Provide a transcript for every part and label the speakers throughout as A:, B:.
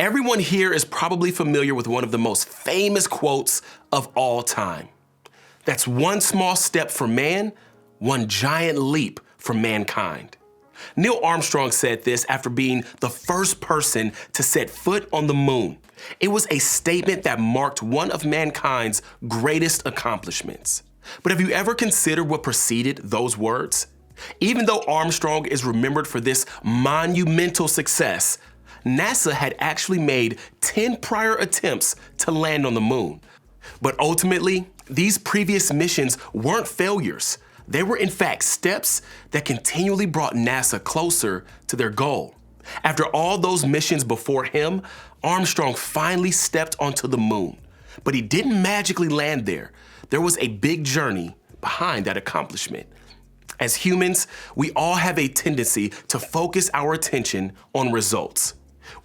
A: Everyone here is probably familiar with one of the most famous quotes of all time. That's one small step for man, one giant leap for mankind. Neil Armstrong said this after being the first person to set foot on the moon. It was a statement that marked one of mankind's greatest accomplishments. But have you ever considered what preceded those words? Even though Armstrong is remembered for this monumental success, NASA had actually made 10 prior attempts to land on the moon. But ultimately, these previous missions weren't failures. They were in fact steps that continually brought NASA closer to their goal. After all those missions before him, Armstrong finally stepped onto the moon. But he didn't magically land there. There was a big journey behind that accomplishment. As humans, we all have a tendency to focus our attention on results.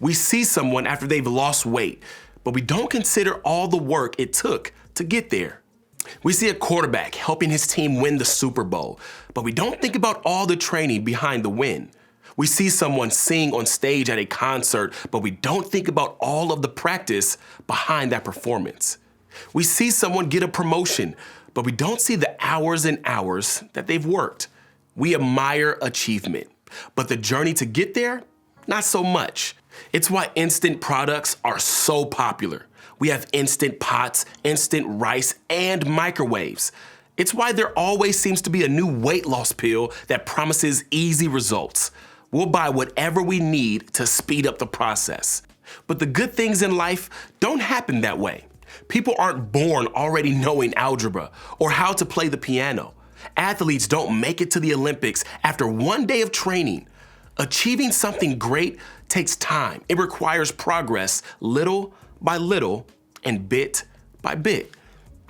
A: We see someone after they've lost weight, but we don't consider all the work it took to get there. We see a quarterback helping his team win the Super Bowl, but we don't think about all the training behind the win. We see someone sing on stage at a concert, but we don't think about all of the practice behind that performance. We see someone get a promotion, but we don't see the hours and hours that they've worked. We admire achievement, but the journey to get there, not so much. It's why instant products are so popular. We have instant pots, instant rice, and microwaves. It's why there always seems to be a new weight loss pill that promises easy results. We'll buy whatever we need to speed up the process. But the good things in life don't happen that way. People aren't born already knowing algebra or how to play the piano. Athletes don't make it to the Olympics after one day of training. Achieving something great takes time. It requires progress little by little and bit by bit.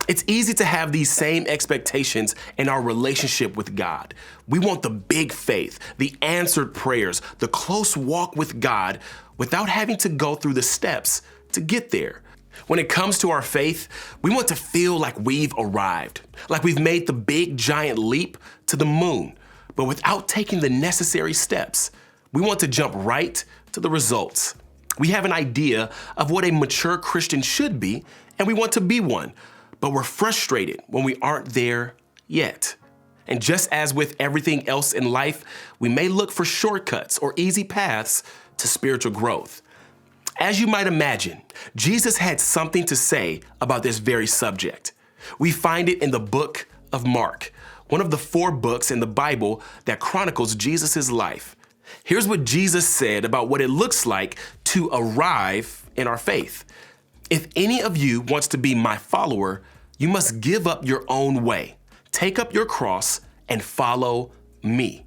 A: It's easy to have these same expectations in our relationship with God. We want the big faith, the answered prayers, the close walk with God without having to go through the steps to get there. When it comes to our faith, we want to feel like we've arrived, like we've made the big giant leap to the moon, but without taking the necessary steps. We want to jump right to the results. We have an idea of what a mature Christian should be, and we want to be one, but we're frustrated when we aren't there yet. And just as with everything else in life, we may look for shortcuts or easy paths to spiritual growth. As you might imagine, Jesus had something to say about this very subject. We find it in the book of Mark, one of the 4 books in the Bible that chronicles Jesus' life. Here's what Jesus said about what it looks like to arrive in our faith. If any of you wants to be my follower, you must give up your own way, take up your cross, and follow me.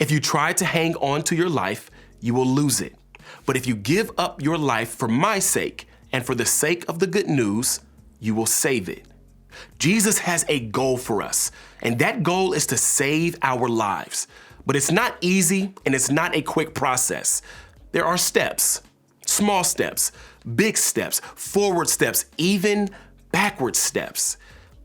A: If you try to hang on to your life, you will lose it. But if you give up your life for my sake and for the sake of the good news, you will save it. Jesus has a goal for us, and that goal is to save our lives. But it's not easy and it's not a quick process. There are steps, small steps, big steps, forward steps, even backward steps.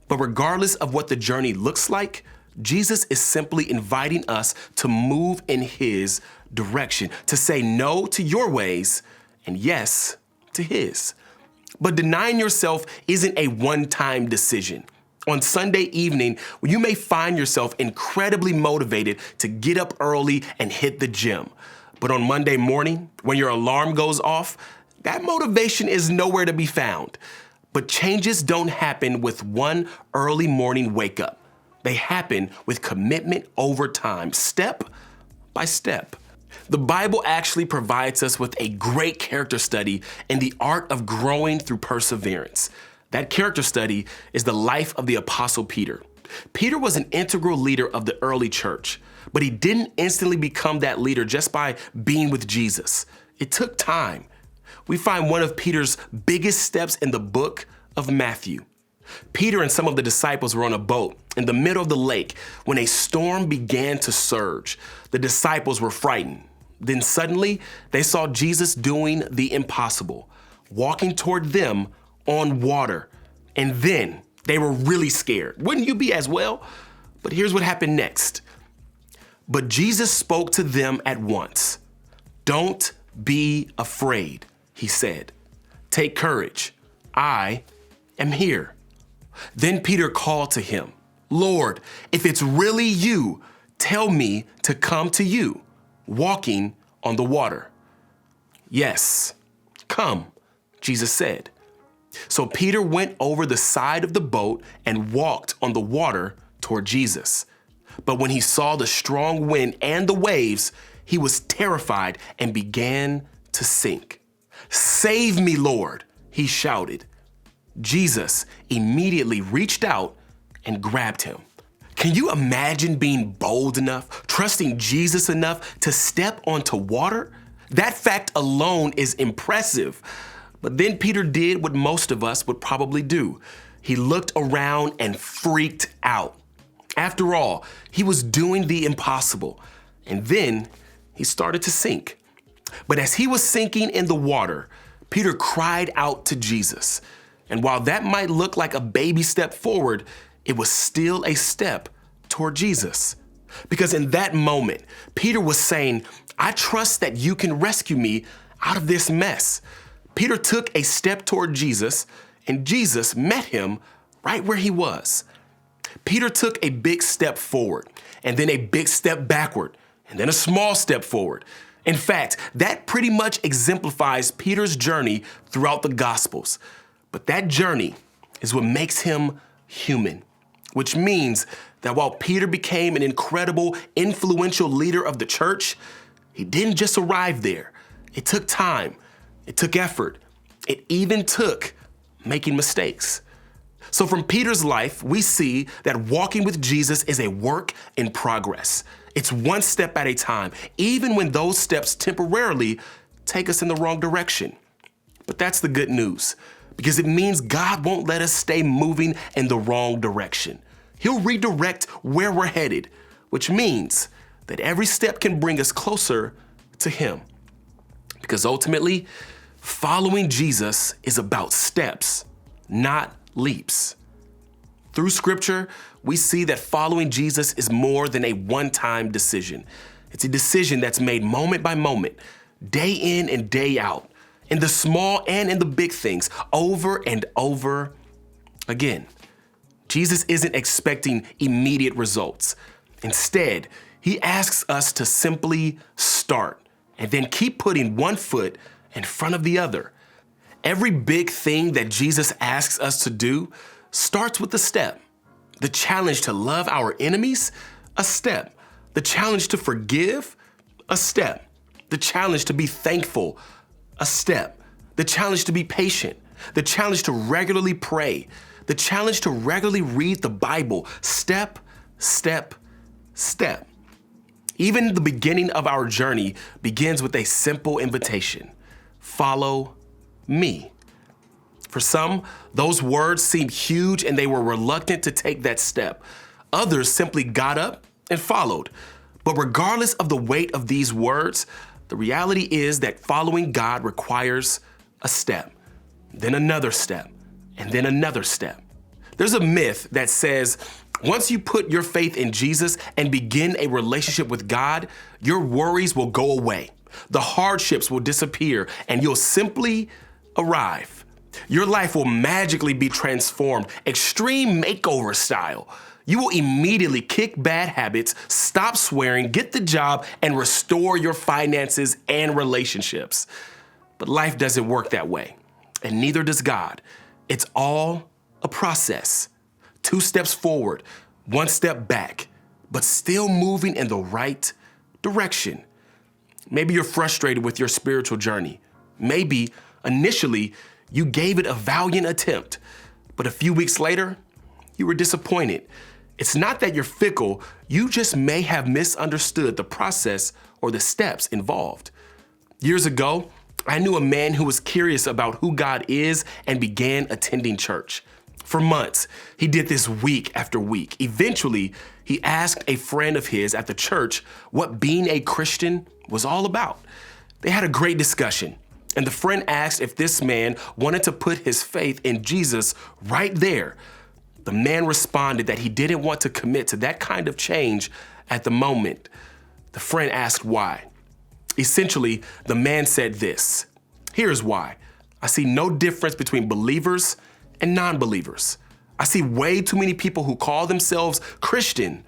A: But regardless of what the journey looks like, Jesus is simply inviting us to move in his direction, to say no to your ways and yes to his. But denying yourself isn't a one-time decision. On Sunday evening, you may find yourself incredibly motivated to get up early and hit the gym. But on Monday morning, when your alarm goes off, that motivation is nowhere to be found. But changes don't happen with one early morning wake up. They happen with commitment over time, step by step. The Bible actually provides us with a great character study in the art of growing through perseverance. That character study is the life of the Apostle Peter. Peter was an integral leader of the early church, but he didn't instantly become that leader just by being with Jesus. It took time. We find one of Peter's biggest steps in the book of Matthew. Peter and some of the disciples were on a boat in the middle of the lake when a storm began to surge. The disciples were frightened. Then suddenly they saw Jesus doing the impossible, walking toward them on water. And then they were really scared. Wouldn't you be as well? But here's what happened next. But Jesus spoke to them at once. "Don't be afraid," he he said. "Take courage. I am here." Then Peter called to him, "Lord, if it's really you, tell me to come to you, walking on the water." "Yes, come," Jesus said. So Peter went over the side of the boat and walked on the water toward Jesus. But when he saw the strong wind and the waves, he was terrified and began to sink. "Save me, Lord," he shouted. Jesus immediately reached out and grabbed him. Can you imagine being bold enough, trusting Jesus enough to step onto water? That fact alone is impressive. But then Peter did what most of us would probably do. He looked around and freaked out. After all, he was doing the impossible. And then he started to sink. But as he was sinking in the water, Peter cried out to Jesus. And while that might look like a baby step forward, it was still a step toward Jesus. Because in that moment, Peter was saying, "I trust that you can rescue me out of this mess." Peter took a step toward Jesus, and Jesus met him right where he was. Peter took a big step forward, and then a big step backward, and then a small step forward. In fact, that pretty much exemplifies Peter's journey throughout the Gospels. But that journey is what makes him human, which means that while Peter became an incredible, influential leader of the church, he didn't just arrive there. It took time. It took effort. It even took making mistakes. So from Peter's life, we see that walking with Jesus is a work in progress. It's one step at a time, even when those steps temporarily take us in the wrong direction. But that's the good news, because it means God won't let us stay moving in the wrong direction. He'll redirect where we're headed, which means that every step can bring us closer to Him. Because ultimately, following Jesus is about steps, not leaps. Through Scripture, we see that following Jesus is more than a one-time decision. It's a decision that's made moment by moment, day in and day out, in the small and in the big things, over and over again. Jesus isn't expecting immediate results. Instead, He asks us to simply start and then keep putting one foot in front of the other. Every big thing that Jesus asks us to do starts with a step. The challenge to love our enemies, a step. The challenge to forgive, a step. The challenge to be thankful, a step. The challenge to be patient. The challenge to regularly pray. The challenge to regularly read the Bible, step, step, step. Even the beginning of our journey begins with a simple invitation: follow me. For some, those words seemed huge and they were reluctant to take that step. Others simply got up and followed. But regardless of the weight of these words, the reality is that following God requires a step, then another step, and then another step. There's a myth that says once you put your faith in Jesus and begin a relationship with God, your worries will go away. The hardships will disappear and you'll simply arrive. Your life will magically be transformed, extreme makeover style. You will immediately kick bad habits, stop swearing, get the job, and restore your finances and relationships. But life doesn't work that way, and neither does God. It's all a process. 2 steps forward, 1 step back, but still moving in the right direction. Maybe you're frustrated with your spiritual journey. Maybe initially you gave it a valiant attempt, but a few weeks later, you were disappointed. It's not that you're fickle, you just may have misunderstood the process or the steps involved. Years ago, I knew a man who was curious about who God is and began attending church. For months, he did this week after week. Eventually, he asked a friend of his at the church what being a Christian was all about. They had a great discussion, and the friend asked if this man wanted to put his faith in Jesus right there. The man responded that he didn't want to commit to that kind of change at the moment. The friend asked why. Essentially, the man said this: Here's why. I see no difference between believers and non-believers. I see way too many people who call themselves Christian,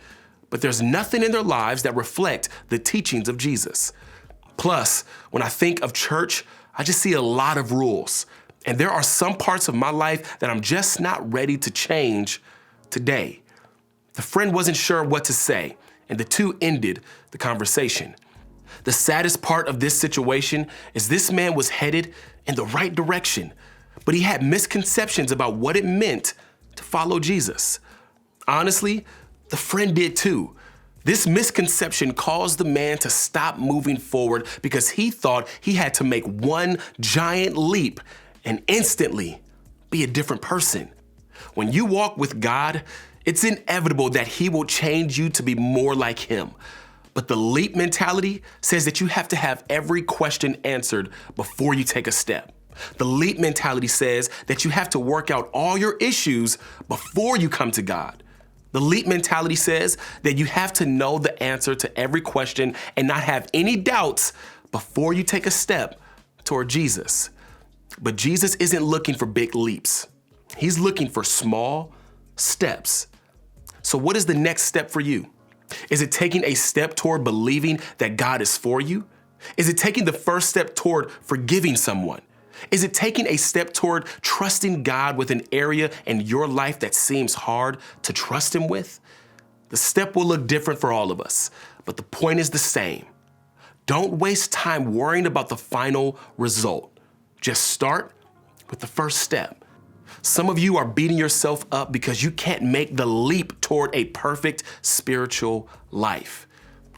A: but there's nothing in their lives that reflect the teachings of Jesus. Plus, when I think of church, I just see a lot of rules. And there are some parts of my life that I'm just not ready to change today. The friend wasn't sure what to say, and the two ended the conversation. The saddest part of this situation is this man was headed in the right direction, but he had misconceptions about what it meant to follow Jesus. Honestly, the friend did too. This misconception caused the man to stop moving forward because he thought he had to make one giant leap and instantly be a different person. When you walk with God, it's inevitable that He will change you to be more like Him. But the leap mentality says that you have to have every question answered before you take a step. The leap mentality says that you have to work out all your issues before you come to God. The leap mentality says that you have to know the answer to every question and not have any doubts before you take a step toward Jesus. But Jesus isn't looking for big leaps. He's looking for small steps. So what is the next step for you? Is it taking a step toward believing that God is for you? Is it taking the first step toward forgiving someone? Is it taking a step toward trusting God with an area in your life that seems hard to trust Him with? The step will look different for all of us, but the point is the same. Don't waste time worrying about the final result. Just start with the first step. Some of you are beating yourself up because you can't make the leap toward a perfect spiritual life.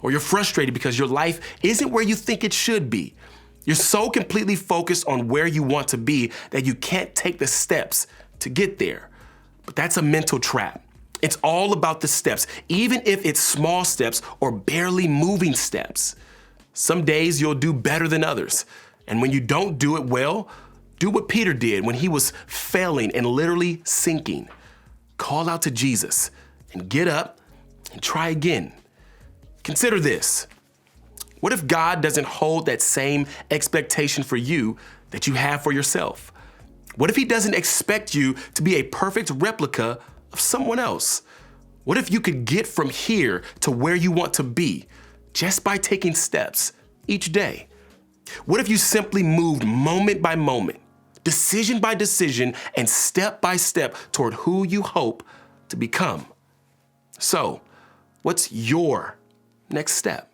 A: Or you're frustrated because your life isn't where you think it should be. You're so completely focused on where you want to be that you can't take the steps to get there. But that's a mental trap. It's all about the steps, even if it's small steps or barely moving steps. Some days you'll do better than others. And when you don't do it well, do what Peter did when he was failing and literally sinking. Call out to Jesus and get up and try again. Consider this. What if God doesn't hold that same expectation for you that you have for yourself? What if He doesn't expect you to be a perfect replica of someone else? What if you could get from here to where you want to be just by taking steps each day? What if you simply moved moment by moment, decision by decision, and step by step toward who you hope to become? So, what's your next step?